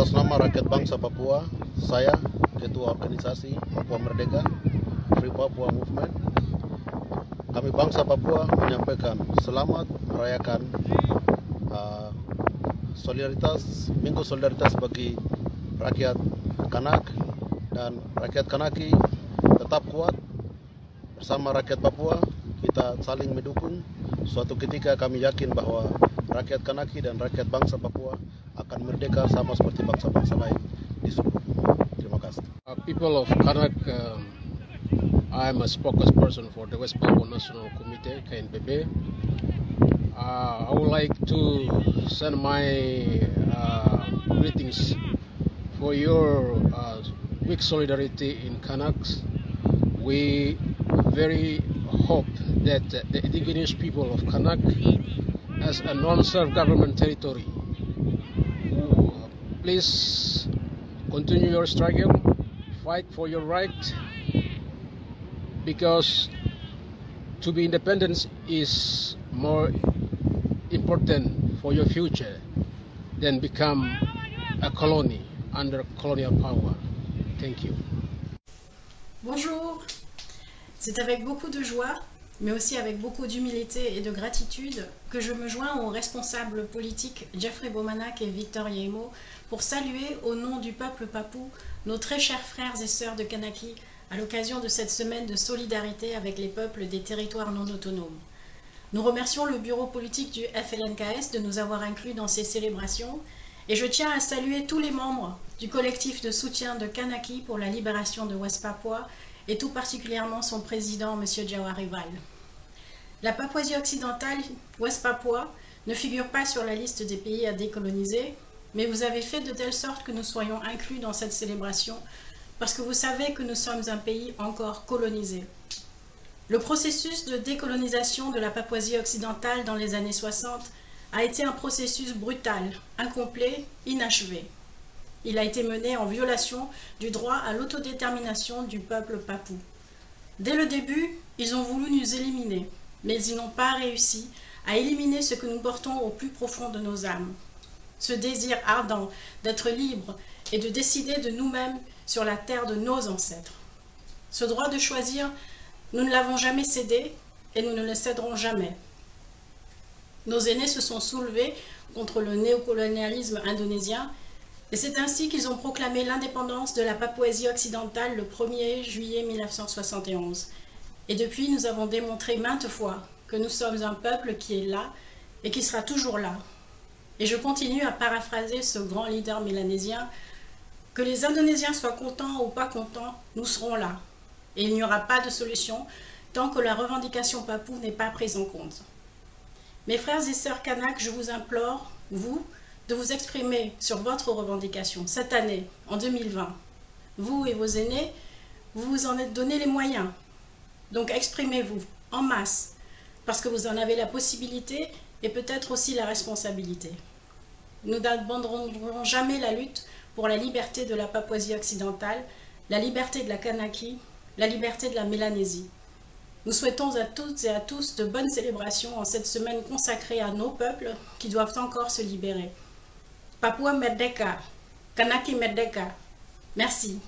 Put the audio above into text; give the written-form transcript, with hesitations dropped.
Atas nama rakyat bangsa Papua, saya, Ketua Organisasi Papua Merdeka, Free Papua Movement, kami bangsa Papua menyampaikan selamat merayakan Minggu Solidaritas bagi rakyat Kanak, dan rakyat Kanaki tetap kuat bersama rakyat Papua. Kita saling mendukung. Suatu ketika kami yakin bahwa rakyat Kanaki dan rakyat bangsa Papua akan merdeka sama seperti bangsa-bangsa lain di seluruh dunia. Terima kasih. People of Kanak, I am a spokesperson for the West Papua National Committee, KNPB. I would like to send my greetings for your weak solidarity in Kanaks. We very hope that the indigenous people of Kanak, as a non-self-government territory, please continue your struggle, fight for your right, because to be independent is more important for your future than become a colony under colonial power. Thank you. Bonjour, c'est avec beaucoup de joie, mais aussi avec beaucoup d'humilité et de gratitude que je me joins aux responsables politiques Jeffrey Bomanak et Victor Yemo pour saluer au nom du peuple papou nos très chers frères et sœurs de Kanaki à l'occasion de cette semaine de solidarité avec les peuples des territoires non autonomes. Nous remercions le bureau politique du FLNKS de nous avoir inclus dans ces célébrations et je tiens à saluer tous les membres du collectif de soutien de Kanaki pour la libération de West Papua et tout particulièrement son président, M. Jawari Val. La Papouasie occidentale, West Papua, ne figure pas sur la liste des pays à décoloniser, mais vous avez fait de telle sorte que nous soyons inclus dans cette célébration parce que vous savez que nous sommes un pays encore colonisé. Le processus de décolonisation de la Papouasie occidentale dans les années 60 a été un processus brutal, incomplet, inachevé. Il a été mené en violation du droit à l'autodétermination du peuple papou. Dès le début, ils ont voulu nous éliminer, mais ils n'ont pas réussi à éliminer ce que nous portons au plus profond de nos âmes. Ce désir ardent d'être libre et de décider de nous-mêmes sur la terre de nos ancêtres. Ce droit de choisir, nous ne l'avons jamais cédé et nous ne le céderons jamais. Nos aînés se sont soulevés contre le néocolonialisme indonésien et c'est ainsi qu'ils ont proclamé l'indépendance de la Papouasie occidentale le 1er juillet 1971. Et depuis, nous avons démontré maintes fois que nous sommes un peuple qui est là et qui sera toujours là. Et je continue à paraphraser ce grand leader mélanésien, que les Indonésiens soient contents ou pas contents, nous serons là. Et il n'y aura pas de solution tant que la revendication papou n'est pas prise en compte. Mes frères et sœurs Kanak, je vous implore, vous, de vous exprimer sur votre revendication cette année, en 2020. Vous et vos aînés, vous vous en êtes donné les moyens. Donc exprimez-vous en masse, parce que vous en avez la possibilité et peut-être aussi la responsabilité. Nous n'abandonnerons jamais la lutte pour la liberté de la Papouasie occidentale, la liberté de la Kanaki, la liberté de la Mélanésie. Nous souhaitons à toutes et à tous de bonnes célébrations en cette semaine consacrée à nos peuples qui doivent encore se libérer. Papua Merdeka, Kanaki Merdeka. Merci.